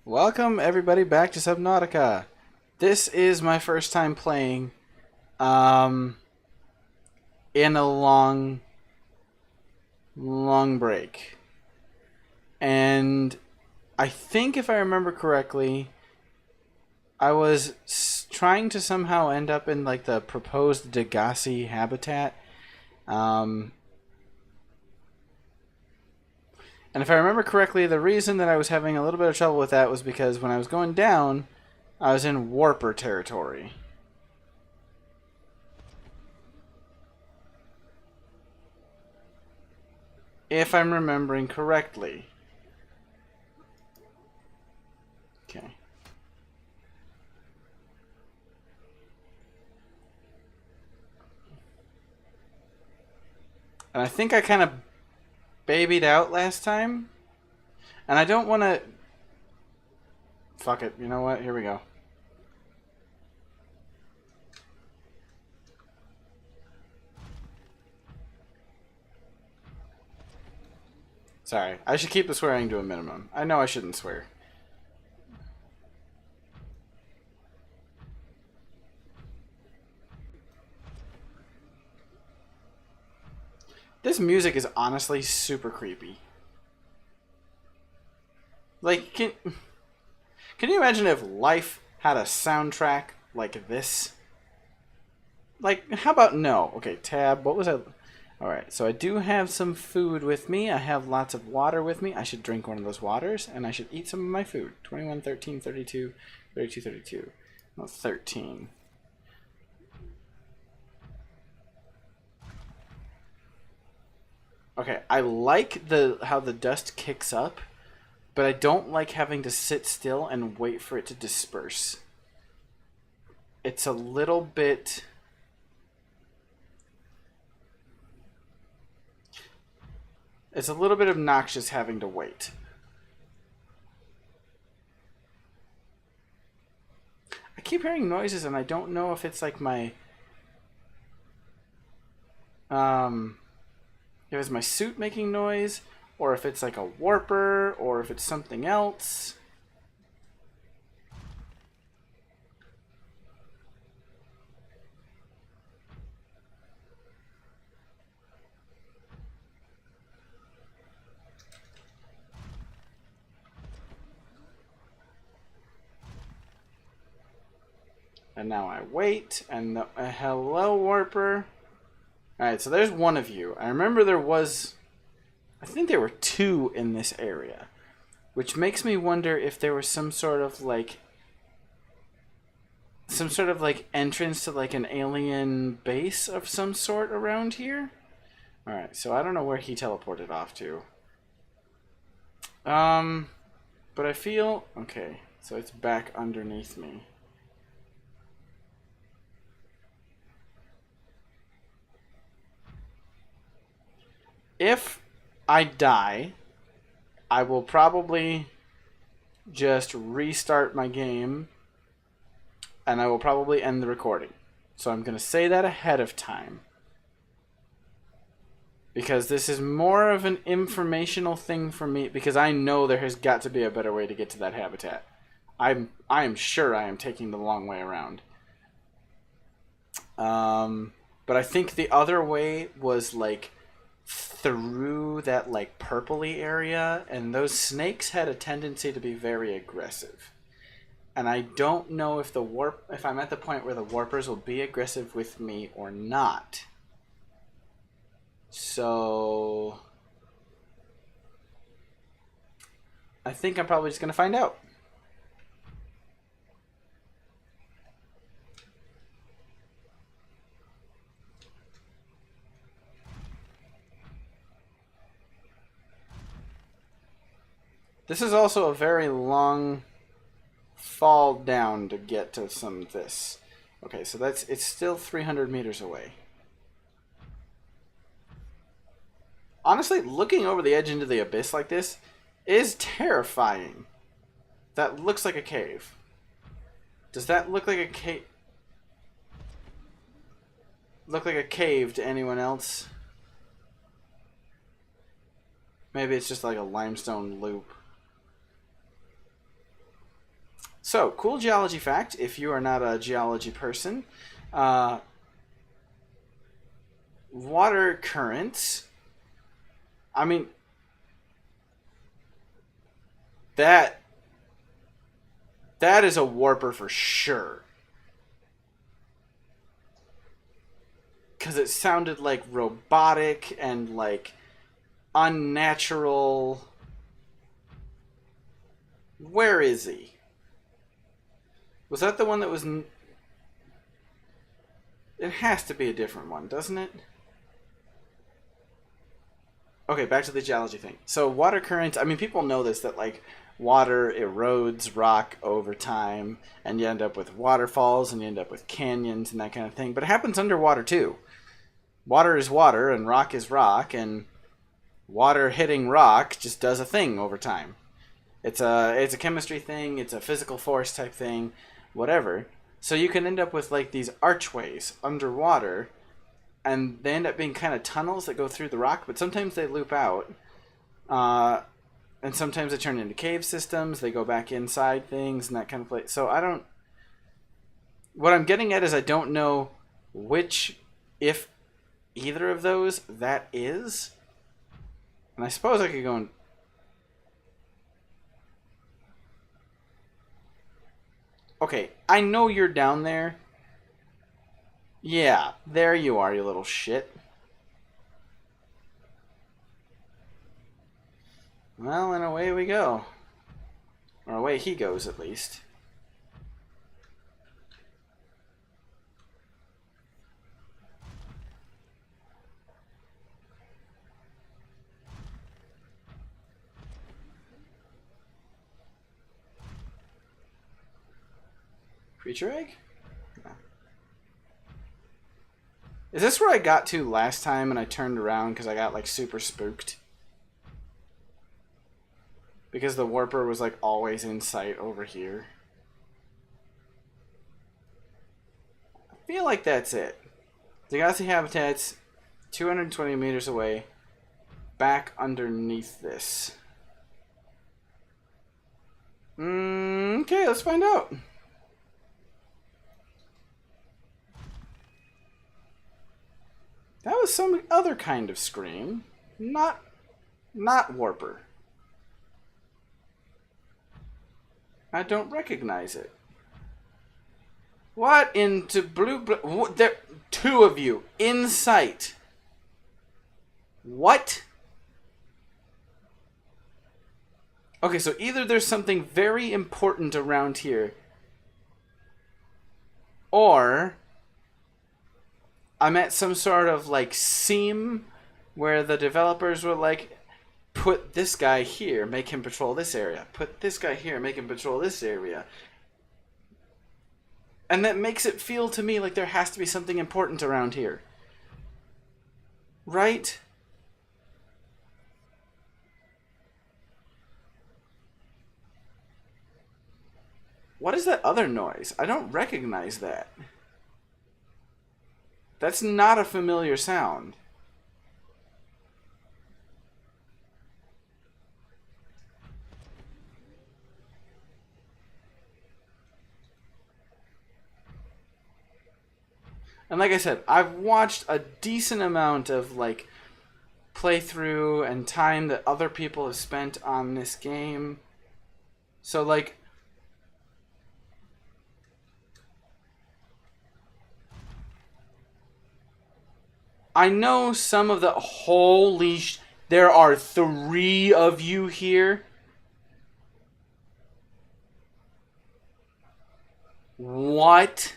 Welcome everybody back to Subnautica. This is my first time playing um in a long break. And I think if I remember correctly, I was trying to somehow end up in like the proposed Degassi habitat. Um and if I remember correctly, the reason that I was having a little bit of trouble with that was because when I was going down, I was in warper territory. If I'm remembering correctly. Okay. And I think I kind of babied out last time. And I don't want to... Fuck it. You know what? Here we go. Sorry. I should keep the swearing to a minimum. I know I shouldn't swear. This music is honestly super creepy. Like, can you imagine if life had a soundtrack like this? Like, how about no? Okay, tab. What was I... Alright, so I do have some food with me. I have lots of water with me. I should drink one of those waters, and I should eat some of my food. 21, 13, 32, 32, 32. No, 13. Okay, I like how the dust kicks up, but I don't like having to sit still and wait for it to disperse. It's a little bit... It's a little bit obnoxious having to wait. I keep hearing noises and I don't know if it's like my... if it's my suit making noise, or if it's like a warper, or if it's something else. And now I wait, and hello, warper. Alright, so there's one of you. I remember there was... I think there were two in this area. Which makes me wonder if there was some sort of like... Some sort of like entrance to like an alien base of some sort around here. Alright, so I don't know where he teleported off to. But I feel... Okay, so it's back underneath me. If I die, I will probably just restart my game and I will probably end the recording. So I'm going to say that ahead of time. Because this is more of an informational thing for me, because I know there has got to be a better way to get to that habitat. I am sure I am taking the long way around. But I think the other way was like through that like purpley area, and those snakes had a tendency to be very aggressive. And I don't know if if I'm at the point where the warpers will be aggressive with me or not. So I think I'm probably just gonna find out. This is also a very long fall down to get to some of this. Okay, so it's still 300 meters away. Honestly, looking over the edge into the abyss like this is terrifying. That looks like a cave. Does that look like a cave? Look like a cave to anyone else? Maybe it's just like a limestone loop. So, cool geology fact, if you are not a geology person, uh, water currents, I mean, that that is a warper for sure. Because it sounded like robotic and like unnatural. Where is he? Was that the one that was... It has to be a different one, doesn't it? Okay, back to the geology thing. So water currents, I mean, people know this, that like water erodes rock over time, and you end up with waterfalls, and you end up with canyons and that kind of thing. But it happens underwater too. Water is water, and rock is rock, and water hitting rock just does a thing over time. It's a chemistry thing, it's a physical force type thing, whatever. So you can end up with like these archways underwater, and they end up being kind of tunnels that go through the rock, but sometimes they loop out. And sometimes they turn into cave systems, they go back inside things and that kind of place. So I don't... What I'm getting at is I don't know which, if either of those, that is. And I suppose I could go and... Okay, I know you're down there. Yeah, there you are, you little shit. Well, and away we go. Or away he goes, at least. Creature egg? No. Is this where I got to last time and I turned around because I got like super spooked? Because the warper was like always in sight over here. I feel like that's it. Degassi habitats 220 meters away, back underneath this. Okay, let's find out. That was some other kind of scream. Not warper. I don't recognize it. What into blue... There, two of you in sight. What? Okay, so either there's something very important around here, or I'm at some sort of like seam where the developers were like, put this guy here, make him patrol this area. Put this guy here, make him patrol this area. And that makes it feel to me like there has to be something important around here. Right? What is that other noise? I don't recognize that. That's not a familiar sound. And like I said, I've watched a decent amount of like playthrough and time that other people have spent on this game. So like, I know some of the there are 3 of you here. What?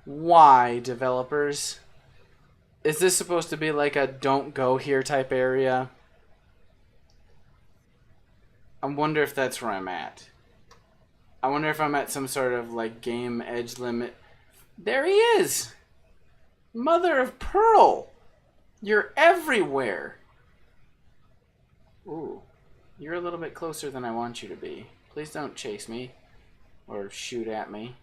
Why, developers? Is this supposed to be like a don't go here type area? I wonder if that's where I'm at. I wonder if I'm at some sort of like game edge limit. There he is! Mother of Pearl! You're everywhere! Ooh. You're a little bit closer than I want you to be. Please don't chase me. Or shoot at me.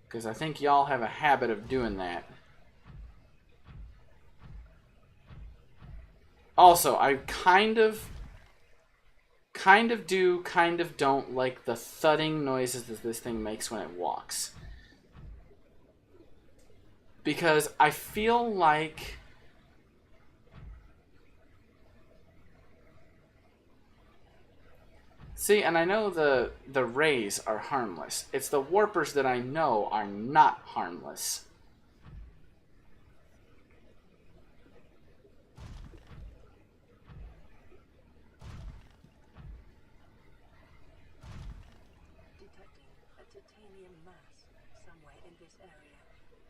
Because I think y'all have a habit of doing that. Also, I kind of do, kind of don't like the thudding noises that this thing makes when it walks. Because I feel like... See, and I know the rays are harmless. It's the warpers that I know are not harmless.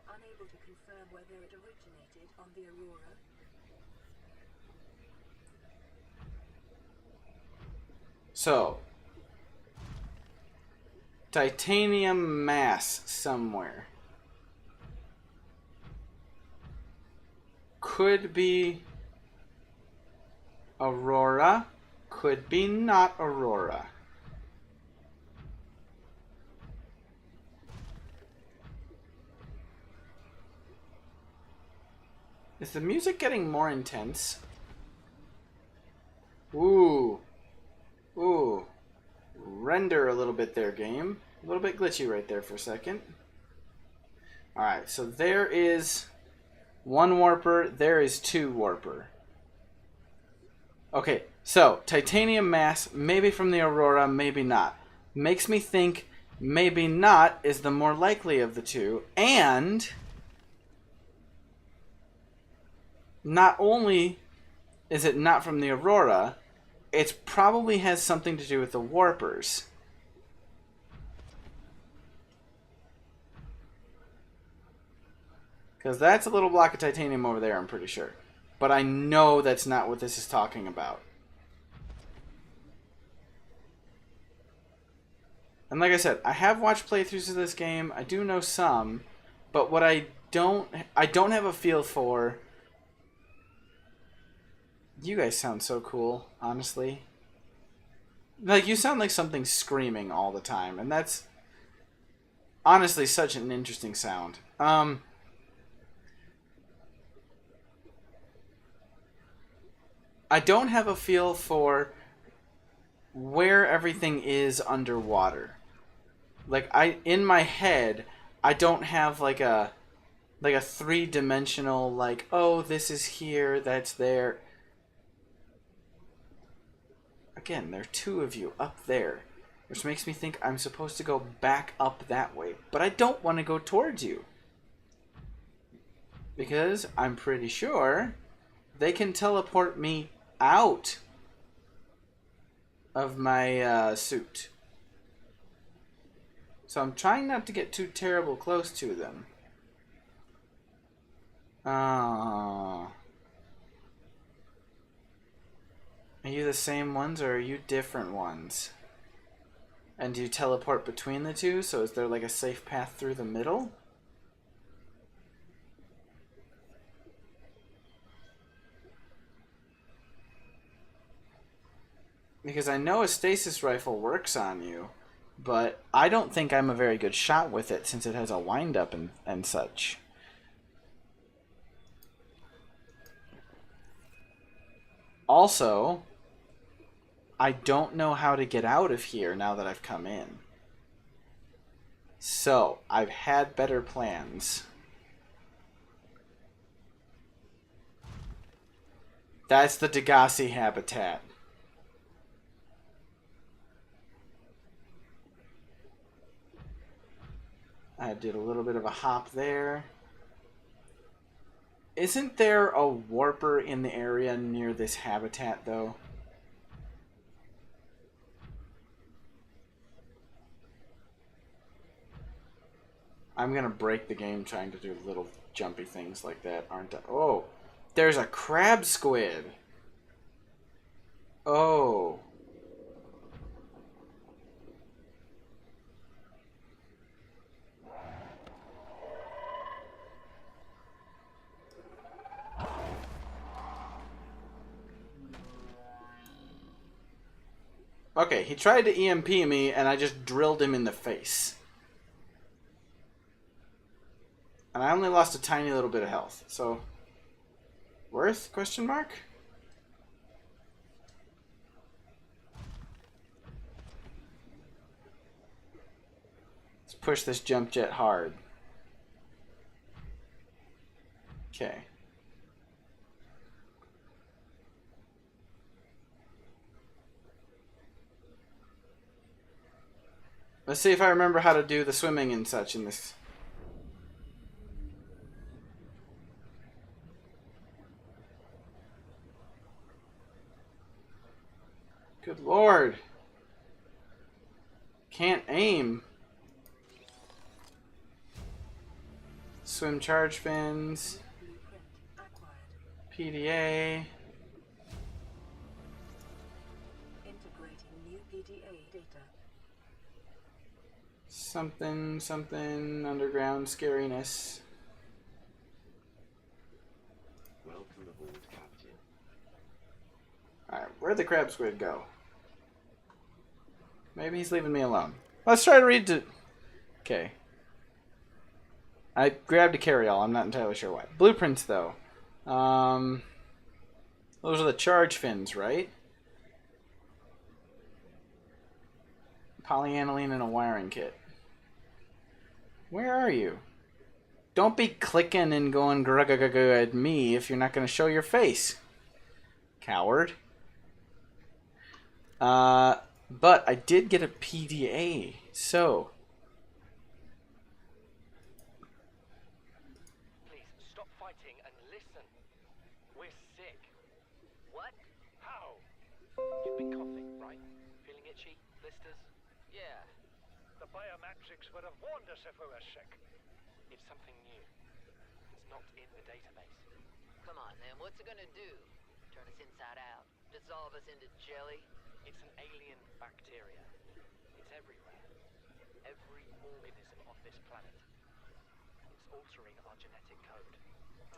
Unable to confirm whether it originated on the Aurora. So, titanium mass somewhere. Could be Aurora, could be not Aurora. Is the music getting more intense? Ooh. Ooh. Render a little bit there, game. A little bit glitchy right there for a second. Alright, so there is one warper, there is two warper. Okay, so titanium mass, maybe from the Aurora, maybe not. Makes me think maybe not is the more likely of the two, and not only is it not from the Aurora, it probably has something to do with the warpers. Because that's a little block of titanium over there, I'm pretty sure. But I know that's not what this is talking about. And like I said, I have watched playthroughs of this game. I do know some. But what I don't have a feel for... You guys sound so cool, honestly. Like, you sound like something screaming all the time. And that's honestly such an interesting sound. I don't have a feel for where everything is underwater. Like, in my head, I don't have like a three-dimensional, like, oh, this is here, that's there. Again, there are two of you up there, which makes me think I'm supposed to go back up that way. But I don't want to go towards you. Because I'm pretty sure they can teleport me out of my suit. So I'm trying not to get too terrible close to them. Are you the same ones or are you different ones? And do you teleport between the two? So is there like a safe path through the middle? Because I know a stasis rifle works on you, but I don't think I'm a very good shot with it since it has a wind-up and such. Also, I don't know how to get out of here now that I've come in. So, I've had better plans. That's the Degassi habitat. I did a little bit of a hop there. Isn't there a warper in the area near this habitat, though? I'm gonna break the game trying to do little jumpy things like that, aren't I? Oh, there's a crab squid. Oh. Okay, he tried to EMP me, and I just drilled him in the face. And I only lost a tiny little bit of health, so... Worth? Question mark? push this jump jet hard. Okay. Let's see if I remember how to do the swimming and such in this. Good lord. Can't aim. Swim charge fins. PDA. Integrating new PDA data. Something, underground scariness. Welcome aboard, Captain. Alright, where'd the crab squid go? Maybe he's leaving me alone. Let's try to read to... Okay. I grabbed a carry-all. I'm not entirely sure why. Blueprints, though. Those are the charge fins, right? Polyaniline and a wiring kit. Where are you? Don't be clicking and going grug at me if you're not going to show your face. Coward. But I did get a PDA, so... Please, stop fighting and listen. We're sick. What? How? You've been coughing, right? Feeling itchy? Blisters? Yeah. The biometrics would have warned us if we were sick. It's something new. It's not in the database. Come on, then. What's it gonna do? Turn us inside out? Dissolve us into jelly? It's an alien bacteria. It's everywhere. Every organism on this planet. It's altering our genetic code.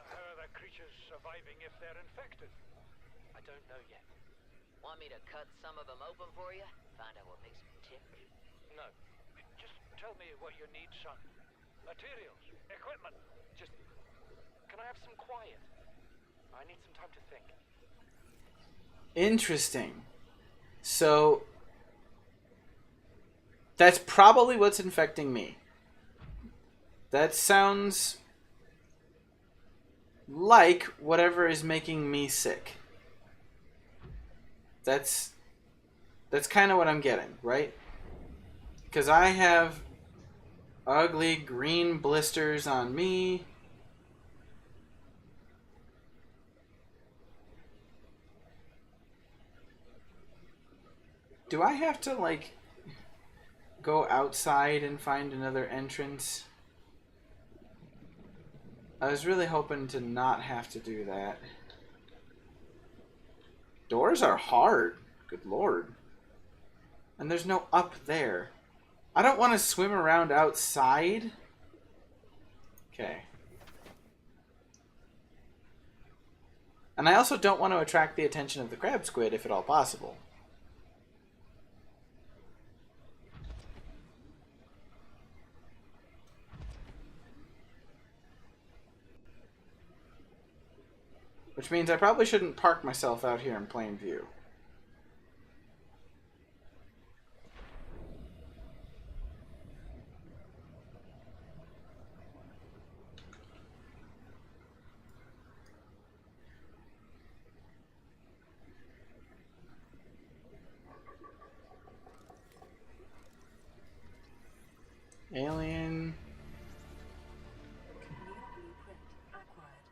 How are the creatures surviving if they're infected? I don't know yet. Want me to cut some of them open for you? Find out what makes them tick? No. Just tell me what you need, son. Materials, equipment. Just... Can I have some quiet? I need some time to think. Interesting. So... That's probably what's infecting me. That sounds... like whatever is making me sick. That's kind of what I'm getting, right? Because I have ugly green blisters on me. Do I have to, like, go outside and find another entrance? I was really hoping to not have to do that. Doors are hard. Good lord. And there's no up there. I don't want to swim around outside. Okay. And I also don't want to attract the attention of the crab squid if at all possible. Which means I probably shouldn't park myself out here in plain view. Alien. New blueprint acquired.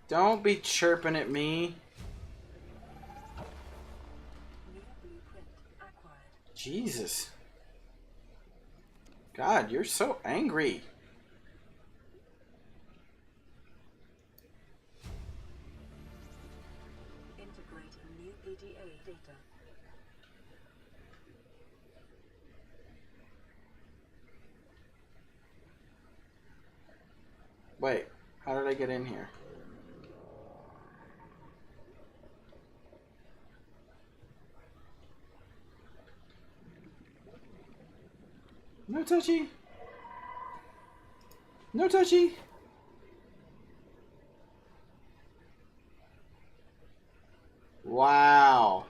Don't be chirping at me. New blueprint acquired. Jesus. God, you're so angry. Integrating new PDA data. Wait, how did I get in here? No touchy. No touchy. Wow.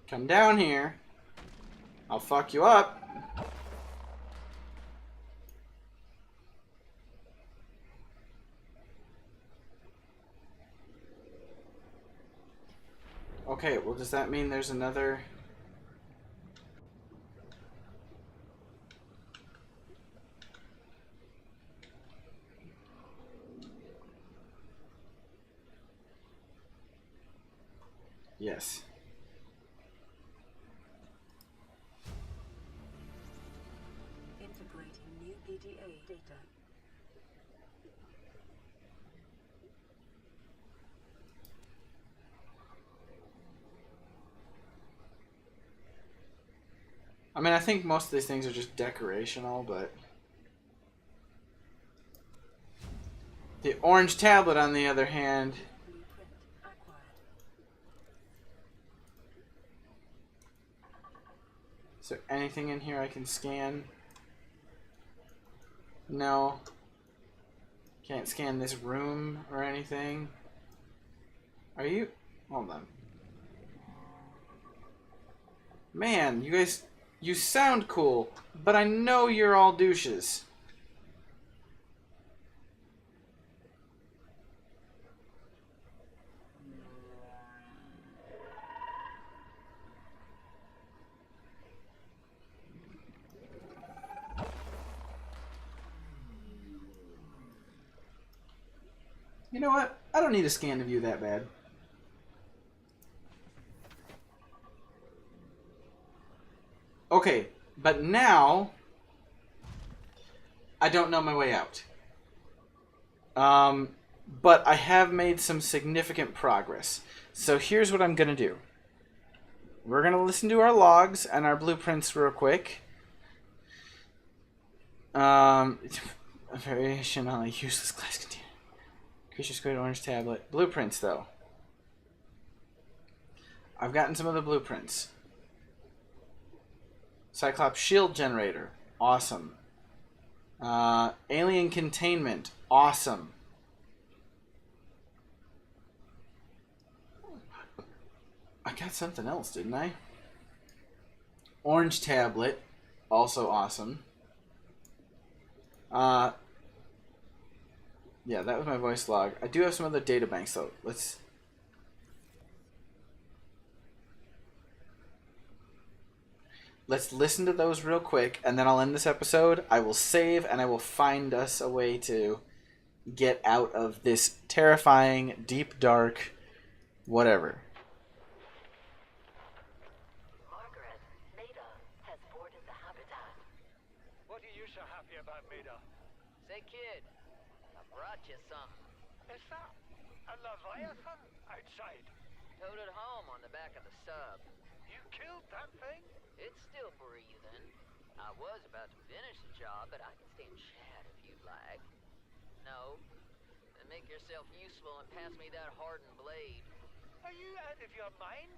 Come down here. I'll fuck you up. Okay, well, does that mean there's another... Yes. Integrating new PDA data. I mean, I think most of these things are just decorational, but... The orange tablet, on the other hand... Blueprint acquired. Is there anything in here I can scan? No. Can't scan this room or anything. Are you... Hold on. Man, you guys... You sound cool, but I know you're all douches. You know what? I don't need a scan of you that bad. Okay, but now I don't know my way out. But I have made some significant progress. So here's what I'm going to do. We're going to listen to our logs and our blueprints real quick. A variation on a useless glass container. Creature squid orange tablet. Blueprints, though. I've gotten some of the blueprints. Cyclops shield generator. Awesome. Alien containment. Awesome. I got something else, didn't I? Orange tablet. Also awesome. Yeah, that was my voice log. I do have some other data banks, though. Let's listen to those real quick, and then I'll end this episode. I will save, and I will find us a way to get out of this terrifying, deep, dark, whatever. Margaret, Nada has boarded the habitat. What are you so happy about, Maida? Say, kid, I brought you something. Is that a Leviathan outside? Towed it home on the back of the sub. You killed that thing? It's still breathing. I was about to finish the job, but I can stay and chat if you'd like. No? Then make yourself useful and pass me that hardened blade. Are you out of your mind?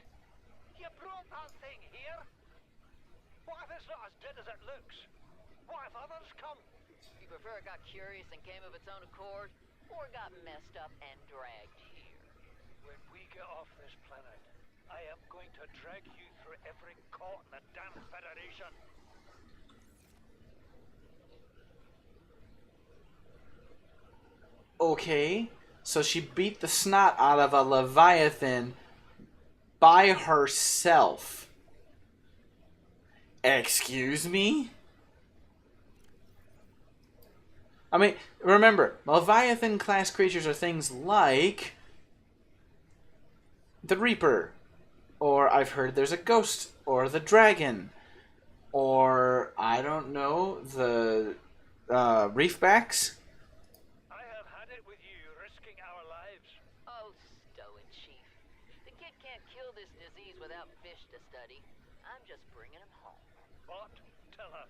You brought that thing here? What if it's not as dead as it looks? What if others come? You prefer it got curious and came of its own accord, or got messed up and dragged here? When we get off this planet, I am going to drag you through every court in the damn Federation. Okay, so she beat the snot out of a Leviathan by herself. Excuse me? I mean, remember, Leviathan class creatures are things like the Reaper, or I've heard there's a ghost, or the dragon, or I don't know, the reefbacks. I have had it with you, risking our lives. Oh, stow it, Chief. The kid can't kill this disease without fish to study. I'm just bringing him home. What? Tell her.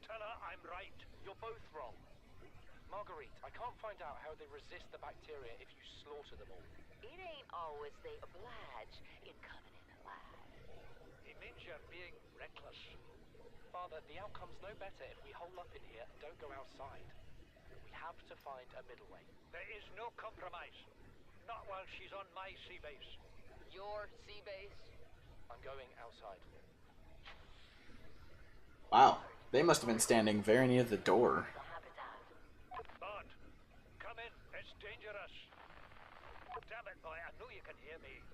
Tell her I'm right. You're both wrong. Marguerite, I can't find out how they resist the bacteria if you slaughter them all. It ain't always they oblige in coming in alive. It means you're being reckless. Father, the outcome's no better if we hole up in here and don't go outside. We have to find a middle way. There is no compromise. Not while she's on my sea base. Your sea base? I'm going outside. Wow, they must have been standing very near the door. The habitat. Bond, come in. It's dangerous. Damn it, boy. I know you can hear me.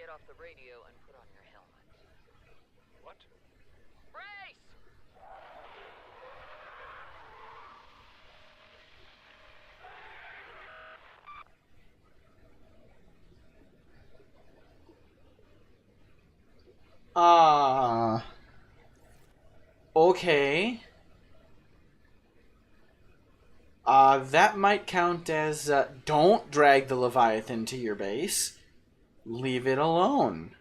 get off the radio and put on your helmet. What? Brace! Okay. That might count as don't drag the Leviathan to your base. Leave it alone.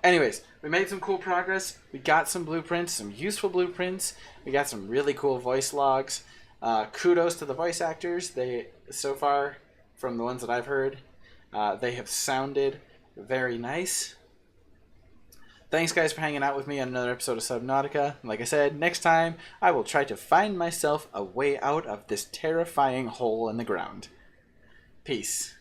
Anyways, we made some cool progress. We got some blueprints, some useful blueprints. We got some really cool voice logs. Kudos to the voice actors. They, so far, from the ones that I've heard, they have sounded very nice. Thanks, guys, for hanging out with me on another episode of Subnautica. Like I said, next time I will try to find myself a way out of this terrifying hole in the ground. Peace.